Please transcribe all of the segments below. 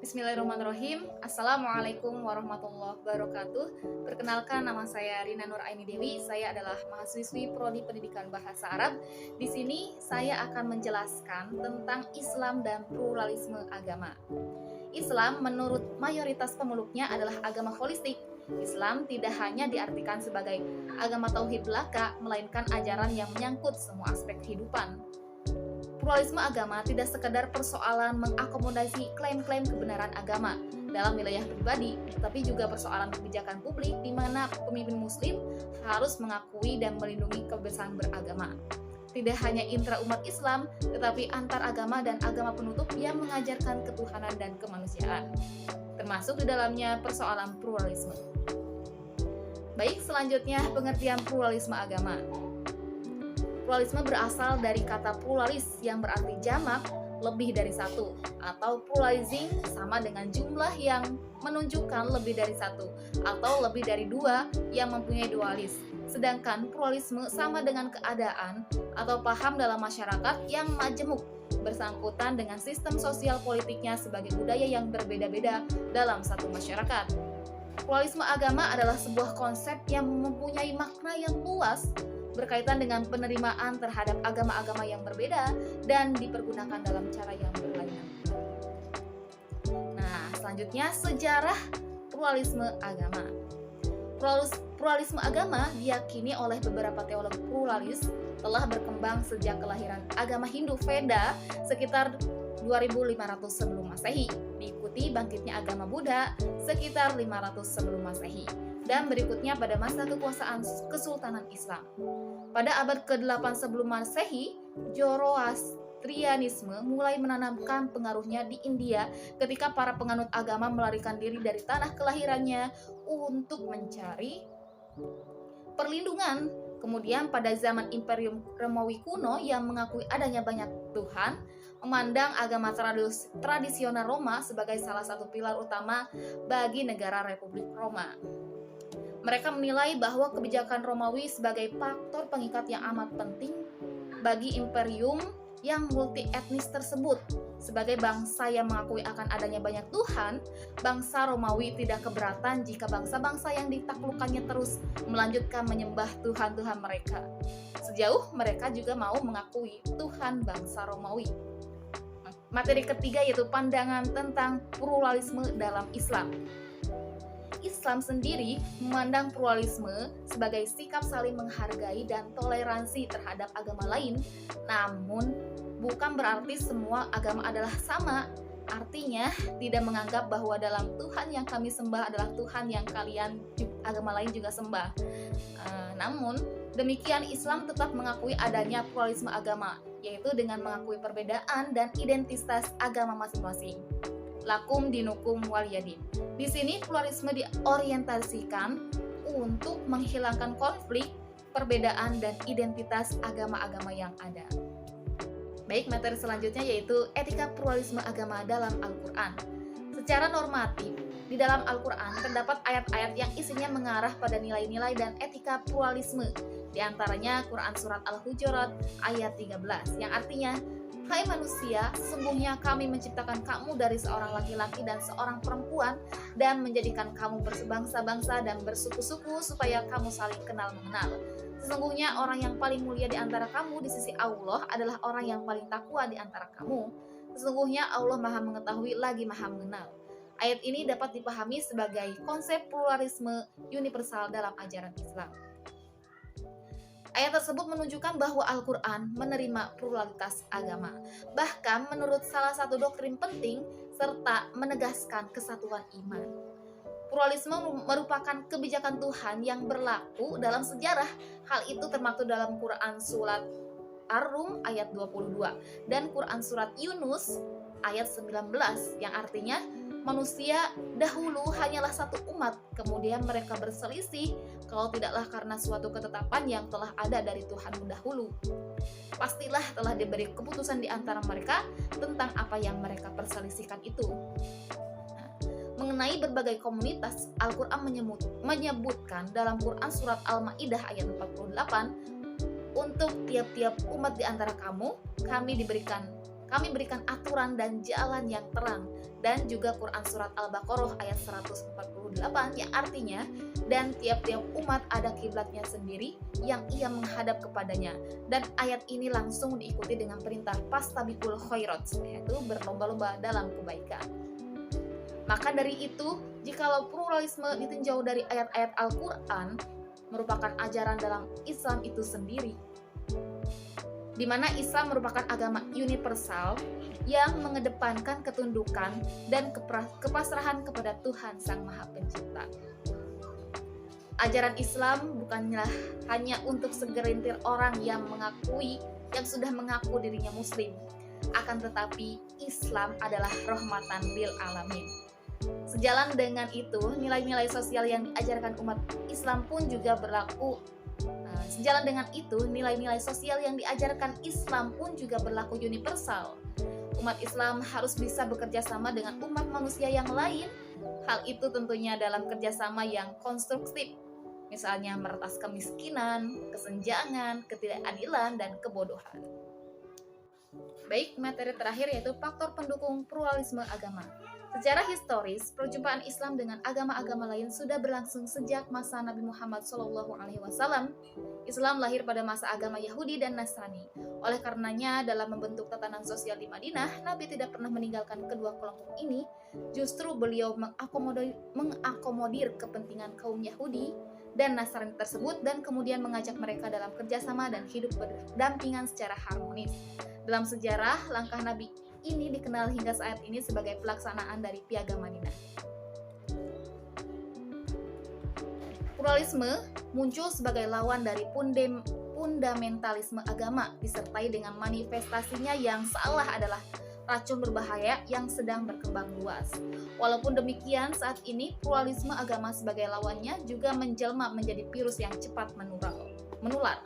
Bismillahirrahmanirrahim. Assalamualaikum warahmatullahi wabarakatuh. Perkenalkan, nama saya Rina Nur Aini Dewi. Saya adalah mahasiswi Prodi Pendidikan Bahasa Arab. Di sini saya akan menjelaskan tentang Islam dan pluralisme agama. Islam menurut mayoritas pemeluknya adalah agama holistik. Islam tidak hanya diartikan sebagai agama tauhid belaka, melainkan ajaran yang menyangkut semua aspek kehidupan. Pluralisme agama tidak sekedar persoalan mengakomodasi klaim-klaim kebenaran agama dalam wilayah pribadi, tetapi juga persoalan kebijakan publik di mana pemimpin muslim harus mengakui dan melindungi kebebasan beragama. Tidak hanya intra umat Islam, tetapi antar agama dan agama penutup yang mengajarkan ketuhanan dan kemanusiaan, termasuk di dalamnya persoalan pluralisme. Baik, selanjutnya pengertian pluralisme agama. Pluralisme berasal dari kata pluralis yang berarti jamak, lebih dari satu, atau pluralizing sama dengan jumlah yang menunjukkan lebih dari satu, atau lebih dari dua yang mempunyai dualis. Sedangkan pluralisme sama dengan keadaan atau paham dalam masyarakat yang majemuk, bersangkutan dengan sistem sosial politiknya sebagai budaya yang berbeda-beda dalam satu masyarakat. Pluralisme agama adalah sebuah konsep yang mempunyai makna yang luas berkaitan dengan penerimaan terhadap agama-agama yang berbeda dan dipergunakan dalam cara yang berlainan. Nah, selanjutnya sejarah pluralisme agama. Pluralisme agama diyakini oleh beberapa teolog pluralis telah berkembang sejak kelahiran agama Hindu Veda sekitar 2500 sebelum Masehi, diikuti bangkitnya agama Buddha sekitar 500 sebelum Masehi, dan berikutnya pada masa kekuasaan Kesultanan Islam. Pada abad ke-8 sebelum Masehi, Zoroastrianisme mulai menanamkan pengaruhnya di India ketika para penganut agama melarikan diri dari tanah kelahirannya untuk mencari perlindungan. Kemudian pada zaman Imperium Romawi kuno yang mengakui adanya banyak Tuhan, memandang agama tradisional Roma sebagai salah satu pilar utama bagi negara Republik Roma. Mereka menilai bahwa kebijakan Romawi sebagai faktor pengikat yang amat penting bagi imperium yang multi etnis tersebut. Sebagai bangsa yang mengakui akan adanya banyak Tuhan, bangsa Romawi tidak keberatan jika bangsa-bangsa yang ditaklukkannya terus melanjutkan menyembah Tuhan-Tuhan mereka, sejauh mereka juga mau mengakui Tuhan bangsa Romawi. Materi ketiga yaitu pandangan tentang pluralisme dalam Islam. Islam sendiri memandang pluralisme sebagai sikap saling menghargai dan toleransi terhadap agama lain, namun bukan berarti semua agama adalah sama. Artinya, tidak menganggap bahwa dalam Tuhan yang kami sembah adalah Tuhan yang kalian agama lain juga sembah. Namun, demikian Islam tetap mengakui adanya pluralisme agama, yaitu dengan mengakui perbedaan dan identitas agama masing-masing. Lakum dinukum waliyadin. Di sini pluralisme diorientasikan untuk menghilangkan konflik, perbedaan, dan identitas agama-agama yang ada. Baik, materi selanjutnya yaitu etika pluralisme agama dalam Al-Quran. Secara normatif, di dalam Al-Quran terdapat ayat-ayat yang isinya mengarah pada nilai-nilai dan etika pluralisme. Di antaranya Quran Surat Al-Hujurat ayat 13 yang artinya, "Hai manusia, sesungguhnya kami menciptakan kamu dari seorang laki-laki dan seorang perempuan dan menjadikan kamu berbangsa-bangsa dan bersuku-suku supaya kamu saling kenal mengenal. Sesungguhnya orang yang paling mulia di antara kamu di sisi Allah adalah orang yang paling takwa di antara kamu. Sesungguhnya Allah Maha Mengetahui lagi Maha Mengenal." Ayat ini dapat dipahami sebagai konsep pluralisme universal dalam ajaran Islam. Ayat tersebut menunjukkan bahwa Al-Quran menerima pluralitas agama. Bahkan menurut salah satu doktrin penting, serta menegaskan kesatuan iman. Pluralisme merupakan kebijakan Tuhan yang berlaku dalam sejarah. Hal itu termaktub dalam Quran Surat Ar-Rum ayat 22 dan Quran Surat Yunus ayat 19 yang artinya, manusia dahulu hanyalah satu umat, kemudian mereka berselisih, kalau tidaklah karena suatu ketetapan yang telah ada dari Tuhanmu dahulu. Pastilah telah diberi keputusan di antara mereka tentang apa yang mereka perselisihkan itu. Mengenai berbagai komunitas, Al-Quran menyebutkan dalam Quran Surat Al-Ma'idah ayat 48, untuk tiap-tiap umat di antara kamu, kami diberikan Kami berikan aturan dan jalan yang terang. Dan juga Quran Surat Al-Baqarah ayat 148 yang artinya, dan tiap-tiap umat ada kiblatnya sendiri yang ia menghadap kepadanya. Dan ayat ini langsung diikuti dengan perintah fastabiqul khairat, yaitu berlomba-lomba dalam kebaikan. Maka dari itu, jikalau pluralisme ditinjau dari ayat-ayat Al-Quran merupakan ajaran dalam Islam itu sendiri, di mana Islam merupakan agama universal yang mengedepankan ketundukan dan kepasrahan kepada Tuhan Sang Maha Pencipta. Ajaran Islam bukanlah hanya untuk segelintir orang yang sudah mengaku dirinya Muslim, akan tetapi Islam adalah rahmatan lil alamin. Sejalan dengan itu, nilai-nilai sosial yang diajarkan umat Islam pun juga berlaku. Sejalan dengan itu, nilai-nilai sosial yang diajarkan Islam pun juga berlaku universal. Umat Islam harus bisa bekerja sama dengan umat manusia yang lain. Hal itu tentunya dalam kerjasama yang konstruktif, misalnya meretas kemiskinan, kesenjangan, ketidakadilan, dan kebodohan. Baik, materi terakhir yaitu faktor pendukung pluralisme agama. Secara historis, perjumpaan Islam dengan agama-agama lain sudah berlangsung sejak masa Nabi Muhammad SAW. Islam lahir pada masa agama Yahudi dan Nasrani. Oleh karenanya, dalam membentuk tatanan sosial di Madinah, Nabi tidak pernah meninggalkan kedua kelompok ini. Justru beliau mengakomodir kepentingan kaum Yahudi dan Nasrani tersebut dan kemudian mengajak mereka dalam kerjasama dan hidup berdampingan secara harmonis. Dalam sejarah, langkah Nabi ini dikenal hingga saat ini sebagai pelaksanaan dari Piagam Madinah. Pluralisme muncul sebagai lawan dari fundamentalisme agama, disertai dengan manifestasinya yang salah adalah racun berbahaya yang sedang berkembang luas. Walaupun demikian, saat ini pluralisme agama sebagai lawannya juga menjelma menjadi virus yang cepat menular.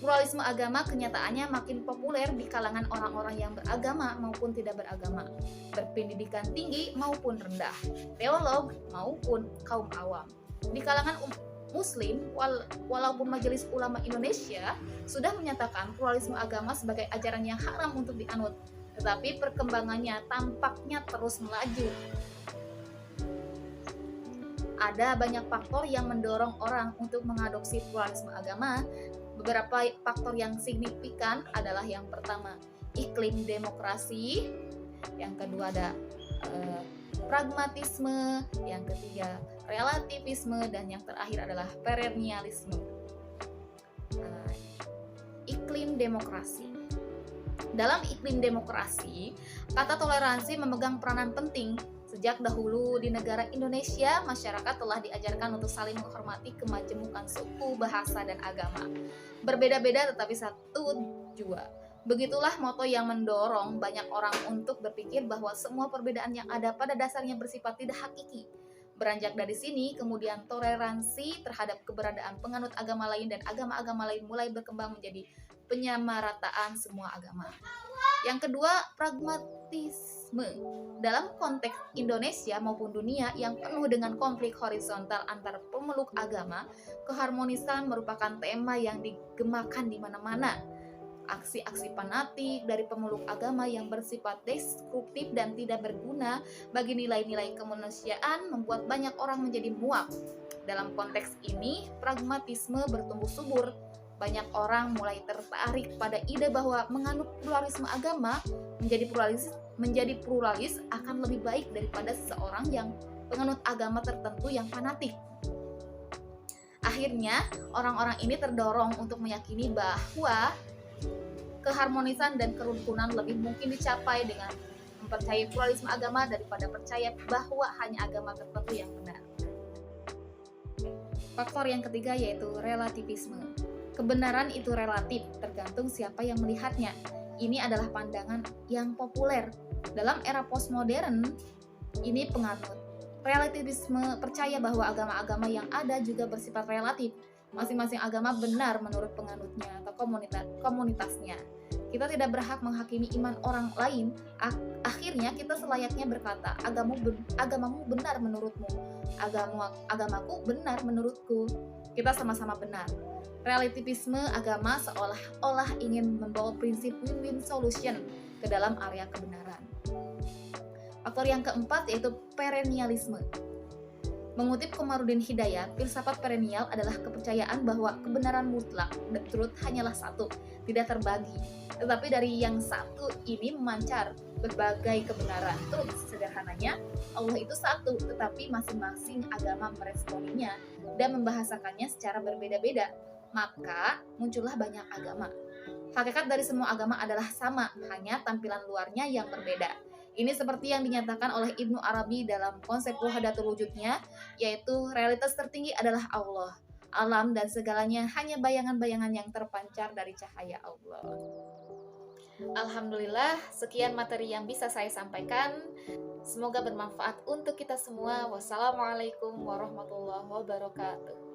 Pluralisme agama kenyataannya makin populer di kalangan orang-orang yang beragama maupun tidak beragama, berpendidikan tinggi maupun rendah, teolog maupun kaum awam. Di kalangan Muslim, walaupun Majelis Ulama Indonesia sudah menyatakan pluralisme agama sebagai ajaran yang haram untuk dianut, tetapi perkembangannya tampaknya terus melaju. Ada banyak faktor yang mendorong orang untuk mengadopsi pluralisme agama. Beberapa faktor yang signifikan adalah yang pertama, iklim demokrasi, yang kedua ada pragmatisme, yang ketiga relativisme, dan yang terakhir adalah perennialisme. Iklim demokrasi. Dalam iklim demokrasi, kata toleransi memegang peranan penting. Sejak dahulu di negara Indonesia, masyarakat telah diajarkan untuk saling menghormati kemajemukan suku, bahasa, dan agama. Berbeda-beda tetapi satu jua. Begitulah moto yang mendorong banyak orang untuk berpikir bahwa semua perbedaan yang ada pada dasarnya bersifat tidak hakiki. Beranjak dari sini, kemudian toleransi terhadap keberadaan penganut agama lain dan agama-agama lain mulai berkembang menjadi penyamarataan semua agama. Yang kedua, pragmatisme. Dalam konteks Indonesia maupun dunia yang penuh dengan konflik horizontal antar pemeluk agama, keharmonisan merupakan tema yang digemakan di mana-mana. Aksi-aksi fanatik dari pemeluk agama yang bersifat destruktif dan tidak berguna bagi nilai-nilai kemanusiaan membuat banyak orang menjadi muak. Dalam konteks ini, pragmatisme bertumbuh subur. Banyak orang mulai tertarik pada ide bahwa menganut pluralisme agama menjadi pluralis akan lebih baik daripada seseorang yang penganut agama tertentu yang fanatik. Akhirnya, orang-orang ini terdorong untuk meyakini bahwa keharmonisan dan kerukunan lebih mungkin dicapai dengan mempercayai pluralisme agama daripada percaya bahwa hanya agama tertentu yang benar. Faktor yang ketiga yaitu relativisme. Kebenaran itu relatif, tergantung siapa yang melihatnya. Ini adalah pandangan yang populer. Dalam era postmodern, ini penganut relativisme percaya bahwa agama-agama yang ada juga bersifat relatif. Masing-masing agama benar menurut penganutnya atau komunitasnya. Kita tidak berhak menghakimi iman orang lain. Akhirnya kita selayaknya berkata, agamamu benar menurutmu, agamaku benar menurutku. Kita sama-sama benar. Relativisme agama seolah-olah ingin membawa prinsip win-win solution, ke dalam area kebenaran. Faktor yang keempat yaitu perennialisme. Mengutip Komarudin Hidayat, filsafat perennial adalah kepercayaan bahwa kebenaran mutlak, the truth, hanyalah satu, tidak terbagi. Tetapi dari yang satu ini memancar berbagai kebenaran. Truth, sederhananya, Allah itu satu, tetapi masing-masing agama meresponinya dan membahasakannya secara berbeda-beda. Maka muncullah banyak agama. Hakikat dari semua agama adalah sama, hanya tampilan luarnya yang berbeda. Ini seperti yang dinyatakan oleh Ibnu Arabi dalam konsep wahdatul wujudnya, yaitu realitas tertinggi adalah Allah. Alam dan segalanya hanya bayangan-bayangan yang terpancar dari cahaya Allah. Alhamdulillah, sekian materi yang bisa saya sampaikan. Semoga bermanfaat untuk kita semua. Wassalamualaikum warahmatullahi wabarakatuh.